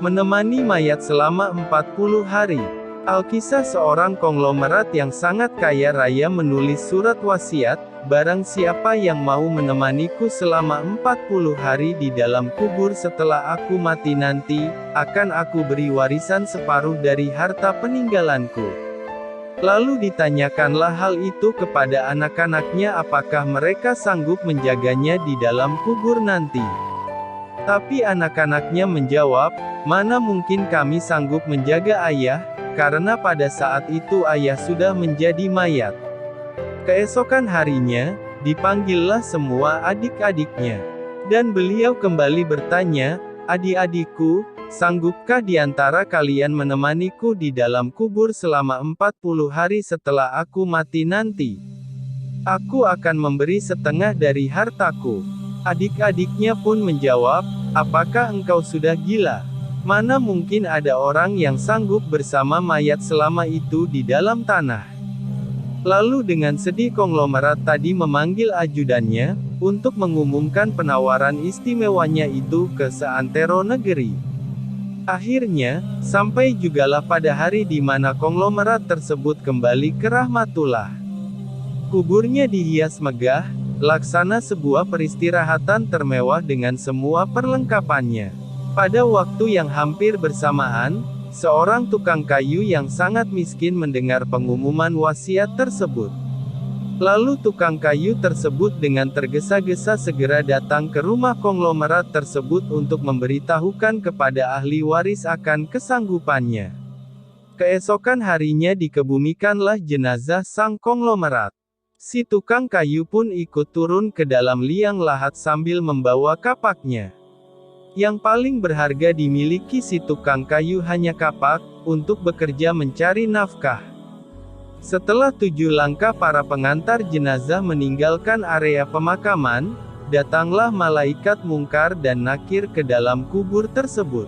Menemani mayat selama 40 hari. Alkisah seorang konglomerat yang sangat kaya raya menulis surat wasiat, barang siapa yang mau menemaniku selama 40 hari di dalam kubur setelah aku mati nanti, akan aku beri warisan separuh dari harta peninggalanku. Lalu ditanyakanlah hal itu kepada anak-anaknya apakah mereka sanggup menjaganya di dalam kubur nanti. Tapi anak-anaknya menjawab, mana mungkin kami sanggup menjaga ayah, karena pada saat itu ayah sudah menjadi mayat. Keesokan harinya, dipanggillah semua adik-adiknya. Dan beliau kembali bertanya, adik-adikku, sanggupkah di antara kalian menemaniku di dalam kubur selama 40 hari setelah aku mati nanti? Aku akan memberi setengah dari hartaku. Adik-adiknya pun menjawab, apakah engkau sudah gila? Mana mungkin ada orang yang sanggup bersama mayat selama itu di dalam tanah. Lalu dengan sedih konglomerat tadi memanggil ajudannya, untuk mengumumkan penawaran istimewanya itu ke seantero negeri. Akhirnya, sampai jugalah pada hari di mana konglomerat tersebut kembali ke Rahmatullah. Kuburnya dihias megah, laksana sebuah peristirahatan termewah dengan semua perlengkapannya. Pada waktu yang hampir bersamaan, seorang tukang kayu yang sangat miskin mendengar pengumuman wasiat tersebut. Lalu tukang kayu tersebut dengan tergesa-gesa segera datang ke rumah konglomerat tersebut untuk memberitahukan kepada ahli waris akan kesanggupannya. Keesokan harinya dikebumikanlah jenazah sang konglomerat. Si tukang kayu pun ikut turun ke dalam liang lahat sambil membawa kapaknya. Yang paling berharga dimiliki si tukang kayu hanya kapak, untuk bekerja mencari nafkah. Setelah 7 langkah para pengantar jenazah meninggalkan area pemakaman, datanglah malaikat mungkar dan nakir ke dalam kubur tersebut.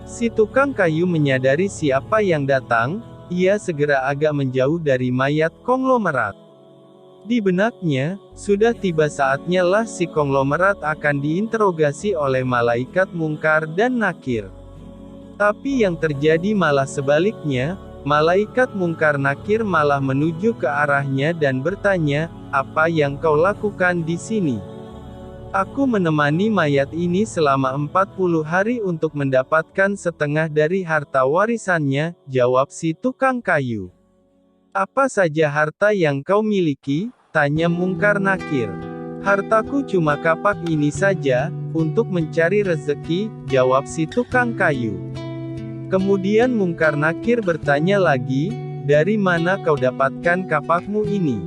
Si tukang kayu menyadari siapa yang datang, ia segera agak menjauh dari mayat konglomerat. Di benaknya, sudah tiba saatnya lah si konglomerat akan diinterogasi oleh malaikat mungkar dan nakir. Tapi yang terjadi malah sebaliknya, malaikat mungkar nakir malah menuju ke arahnya dan bertanya, apa yang kau lakukan di sini? Aku menemani mayat ini selama 40 hari untuk mendapatkan setengah dari harta warisannya, jawab si tukang kayu. Apa saja harta yang kau miliki? Tanya mungkar nakir. Hartaku cuma kapak ini saja, untuk mencari rezeki, jawab si tukang kayu. Kemudian mungkar nakir bertanya lagi, dari mana kau dapatkan kapakmu ini?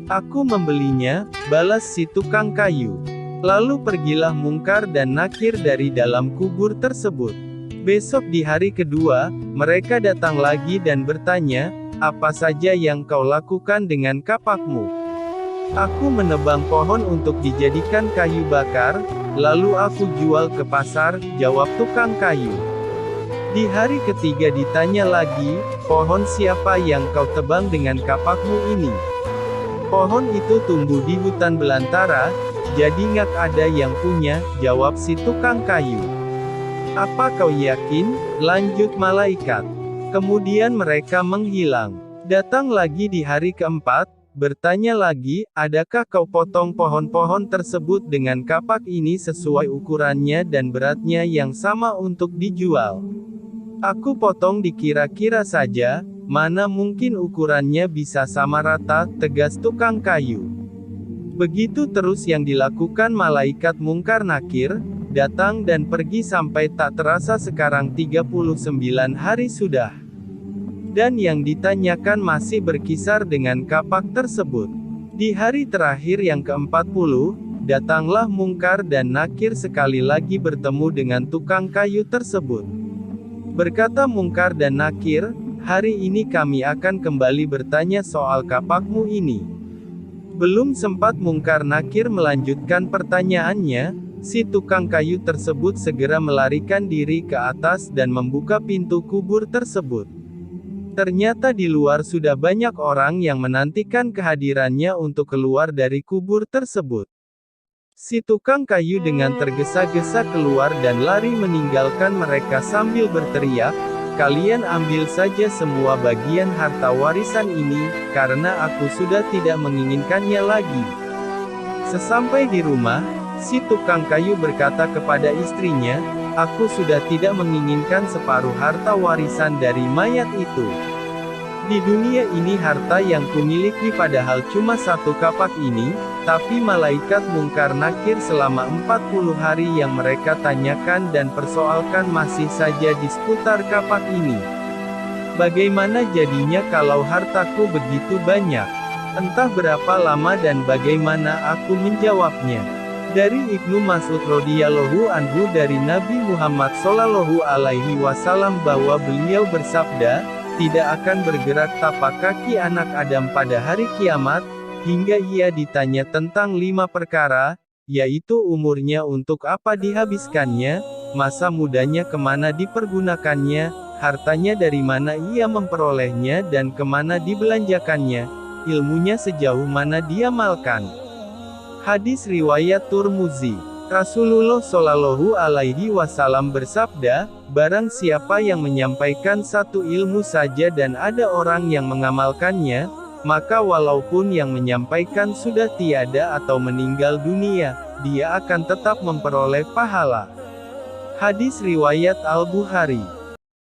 Aku membelinya, balas si tukang kayu. Lalu pergilah mungkar dan nakir dari dalam kubur tersebut. Besok di hari kedua, mereka datang lagi dan bertanya, apa saja yang kau lakukan dengan kapakmu? Aku menebang pohon untuk dijadikan kayu bakar, lalu aku jual ke pasar, jawab tukang kayu. Di hari ketiga ditanya lagi, pohon siapa yang kau tebang dengan kapakmu ini? Pohon itu tumbuh di hutan belantara, jadi nggak ada yang punya, jawab si tukang kayu. Apa kau yakin? Lanjut malaikat. Kemudian mereka menghilang. Datang lagi di hari keempat, bertanya lagi, adakah kau potong pohon-pohon tersebut dengan kapak ini sesuai ukurannya dan beratnya yang sama untuk dijual? Aku potong dikira-kira saja, mana mungkin ukurannya bisa sama rata, tegas tukang kayu. Begitu terus yang dilakukan malaikat mungkar nakir, datang dan pergi sampai tak terasa sekarang 39 hari sudah. Dan yang ditanyakan masih berkisar dengan kapak tersebut. Di hari terakhir yang ke-40, datanglah mungkar dan nakir sekali lagi bertemu dengan tukang kayu tersebut. Berkata mungkar dan nakir, hari ini kami akan kembali bertanya soal kapakmu ini. Belum sempat mungkar nakir melanjutkan pertanyaannya, si tukang kayu tersebut segera melarikan diri ke atas dan membuka pintu kubur tersebut. Ternyata di luar sudah banyak orang yang menantikan kehadirannya untuk keluar dari kubur tersebut. Si tukang kayu dengan tergesa-gesa keluar dan lari meninggalkan mereka sambil berteriak, "Kalian ambil saja semua bagian harta warisan ini, karena aku sudah tidak menginginkannya lagi." Sesampai di rumah, si tukang kayu berkata kepada istrinya, "Aku sudah tidak menginginkan separuh harta warisan dari mayat itu. Di dunia ini harta yang kumiliki padahal cuma satu kapak ini." Tapi malaikat Mungkar Nakir selama 40 hari yang mereka tanyakan dan persoalkan masih saja di seputar kapak ini. Bagaimana jadinya kalau hartaku begitu banyak? Entah berapa lama dan bagaimana aku menjawabnya. Dari Ibnu Mas'ud radhiyallahu anhu dari Nabi Muhammad shallallahu alaihi wasallam bahwa beliau bersabda, "Tidak akan bergerak tapak kaki anak Adam pada hari kiamat, hingga ia ditanya tentang 5 perkara, yaitu umurnya untuk apa dihabiskannya, masa mudanya kemana dipergunakannya, hartanya dari mana ia memperolehnya dan kemana dibelanjakannya, ilmunya sejauh mana diamalkan." Hadis riwayat Tirmizi. Rasulullah Shallallahu alaihi wasallam bersabda, "Barang siapa yang menyampaikan satu ilmu saja dan ada orang yang mengamalkannya, maka walaupun yang menyampaikan sudah tiada atau meninggal dunia, dia akan tetap memperoleh pahala." Hadis riwayat Al-Bukhari.